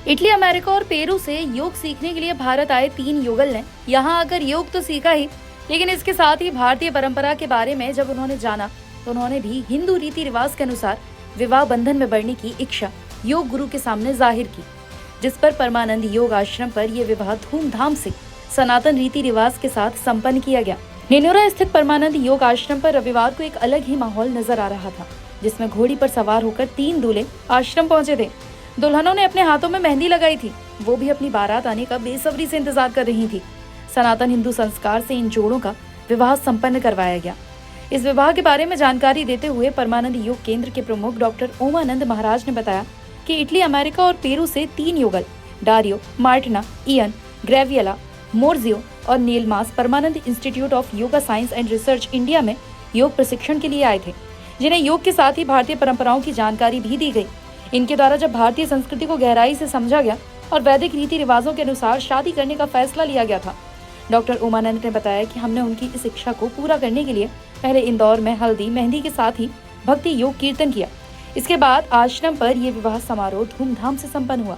Italy, America और Peru से योग सीखने के लिए भारत आए 3 युगल ने यहाँ आकर योग तो सीखा ही, लेकिन इसके साथ ही भारतीय परंपरा के बारे में जब उन्होंने जाना तो उन्होंने भी हिंदू रीति रिवाज के अनुसार विवाह बंधन में बढ़ने की इच्छा योग गुरु के सामने जाहिर की, जिस पर परमानंद योग आश्रम पर यह विवाह धूमधाम से सनातन रीति रिवाज के साथ संपन्न किया गया। नेनोरा स्थित परमानंद योग आश्रम पर रविवार को एक अलग ही माहौल नजर आ रहा था, जिसमें घोड़ी पर सवार होकर 3 दूल्हे आश्रम पहुंचे थे। दुल्हनों ने अपने हाथों में मेहंदी लगाई थी, वो भी अपनी बारात आने का बेसब्री से इंतजार कर रही थी। सनातन हिंदू संस्कार से इन जोड़ों का विवाह संपन्न करवाया गया। इस विवाह के बारे में जानकारी देते हुए परमानंद योग केंद्र के प्रमुख डॉक्टर ओमानंद महाराज ने बताया कि इटली, अमेरिका और पेरू से 3 युगल डारियो, मार्टिना, इयन, ग्रेवियला, मोर्जियो और नीलमास Paramanand institute of yoga science and research India में योग प्रशिक्षण के लिए आए थे, जिन्हें योग के साथ ही भारतीय परंपराओं की जानकारी भी दी गई। इनके द्वारा जब भारतीय संस्कृति को गहराई से समझा गया और वैदिक रीति रिवाजों के अनुसार शादी करने का फैसला लिया गया था। डॉक्टर ओमानंद ने बताया कि हमने उनकी इस इच्छा को पूरा करने के लिए पहले इंदौर में हल्दी मेहंदी के साथ ही भक्ति योग कीर्तन किया। इसके बाद आश्रम पर यह विवाह समारोह धूमधाम से संपन्न हुआ।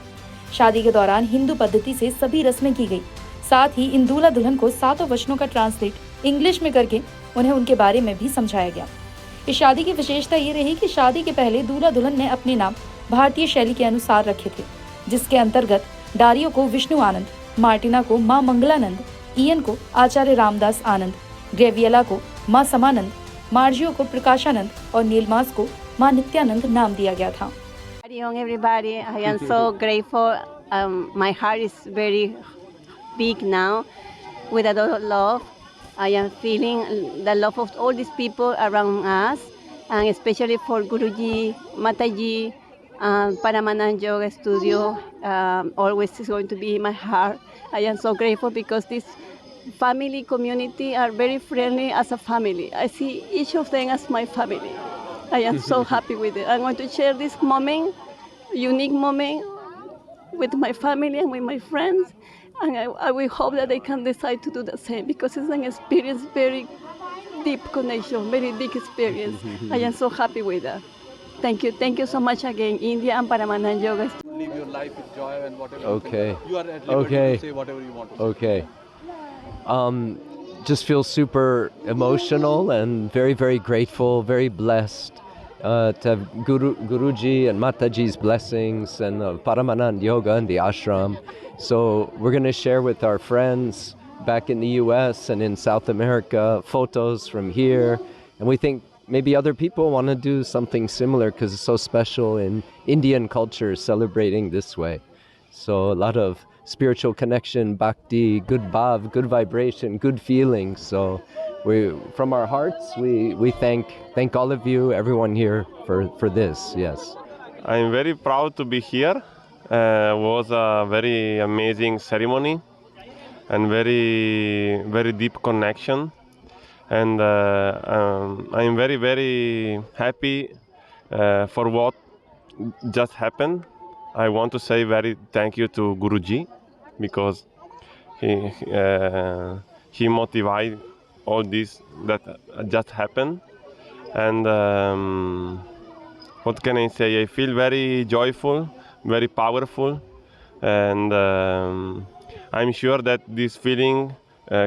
शादी के दौरान हिंदू पद्धति से सभी रस्में की गई। साथ ही इन दूल्हा दुल्हन को 7 वचनों का ट्रांसलेट इंग्लिश में करके उन्हें उनके बारे में भी समझाया गया। इस शादी की विशेषता ये रही कि शादी के पहले दूल्हा दुल्हन ने अपने नाम भारतीय शैली के अनुसार रखे थे, जिसके अंतर्गत डारियो को विष्णु आनंद, मार्टिना को मां मंगलानंद, इयन को आचार्य रामदास आनंद, ग्रेवियला को मां समानंद, मार्जियो को प्रकाशानंद और नीलमास को मां नित्यानंद नाम दिया गया था। Everybody, I am so grateful. My heart is very big now with a lot of love. I am feeling the love of all these people around us, and especially for Guruji, Mataji, Paramanand Yoga Studio. Always is going to be in my heart. I am so grateful because this family community are very friendly as a family. I see each of them as my family. I am so happy with it. I want to share this moment, unique moment, with my family and with my friends. And I will hope that they can decide to do the same because it's an experience, very deep connection, very deep experience. I am so happy with that. Thank you so much again, India and Paramanand Yoga. Live your life with joy and whatever. Okay. You are at liberty to say whatever you want to say. Okay. Just feel super emotional and very, very grateful, very blessed to have Guruji and Mataji's blessings and Paramanand Yoga and the ashram. So we're going to share with our friends back in the US and in South America photos from here. And we think maybe other people want to do something similar because it's so special in Indian culture celebrating this way. So a lot of spiritual connection, bhakti, good bhav, good vibration, good feelings. So we, from our hearts, we thank all of you, everyone here for this. Yes. I'm very proud to be here. Was a very amazing ceremony and very, very deep connection. And I'm very, very happy for what just happened. I want to say very thank you to Guruji because he motivated all this that just happened. And what can I say? I feel very joyful, very powerful, and I'm sure that this feeling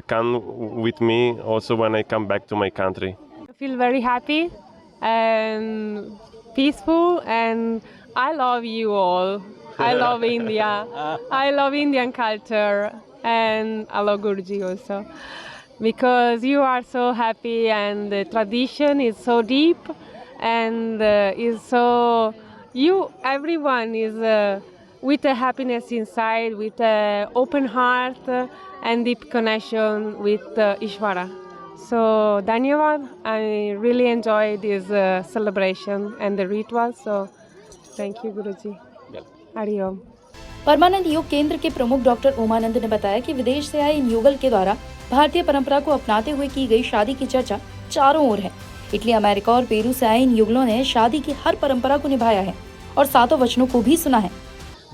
come with me also when I come back to my country. I feel very happy and peaceful, and I love you all. I love India. I love Indian culture, and I love Guruji also because you are so happy and the tradition is so deep and is so everyone is with a happiness inside, with an open heart and deep connection with Ishvara. So Dhanyavad, I really enjoy this celebration and the ritual. So thank you, Guruji. Hariom. परमानंद योग केंद्र के प्रमुख doctor Omanand ने बताया कि विदेश से आए इन युगल के द्वारा भारतीय परंपरा को अपनाते हुए की गई शादी की चर्चा चारों ओर है। इटली, अमेरिका और पेरू से आए इन युगलों ने शादी की हर परंपरा को निभाया है और 7 वचनों को भी सुना है।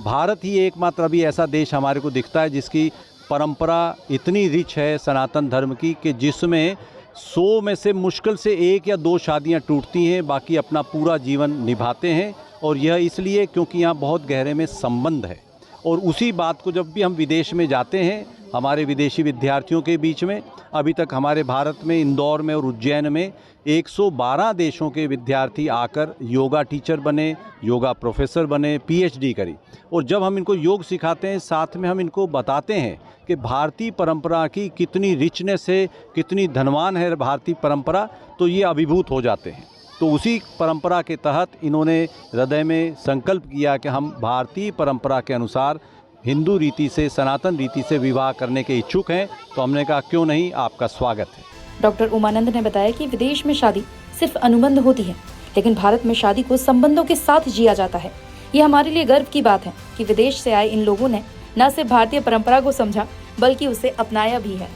भारत ही एकमात्र अभी ऐसा देश हमारे को दिखता है जिसकी परंपरा इतनी रिच है सनातन धर्म की कि जिसमें 100 में से मुश्किल से 1 या 2 शादियां टूटती हैं, बाकी अपना पूरा जीवन निभाते हैं। और यह इसलिए क्योंकि यहाँ बहुत गहरे में संबंध है। और उसी बात को जब भी हम विदेश में जाते हैं हमारे विदेशी विद्यार्थियों के बीच में, अभी तक हमारे भारत में इंदौर में और उज्जैन में 112 देशों के विद्यार्थी आकर योगा टीचर बने, योगा प्रोफेसर बने, पीएचडी करी। और जब हम इनको योग सिखाते हैं साथ में हम इनको बताते हैं कि भारतीय परंपरा की कितनी रिचनेस है, कितनी धनवान है भारतीय परंपरा, तो ये अभिभूत हो जाते हैं। तो उसी परंपरा के तहत इन्होंने हृदय में संकल्प किया कि हम भारतीय परंपरा के अनुसार हिंदू रीति से, सनातन रीति से विवाह करने के इच्छुक हैं। तो हमने कहा क्यों नहीं, आपका स्वागत है। डॉक्टर उमानंद ने बताया कि विदेश में शादी सिर्फ अनुबंध होती है, लेकिन भारत में शादी को संबंधों के साथ जिया जाता है। ये हमारे लिए गर्व की बात है कि विदेश से आए इन लोगों ने न सिर्फ भारतीय परंपरा को समझा बल्कि उसे अपनाया भी है।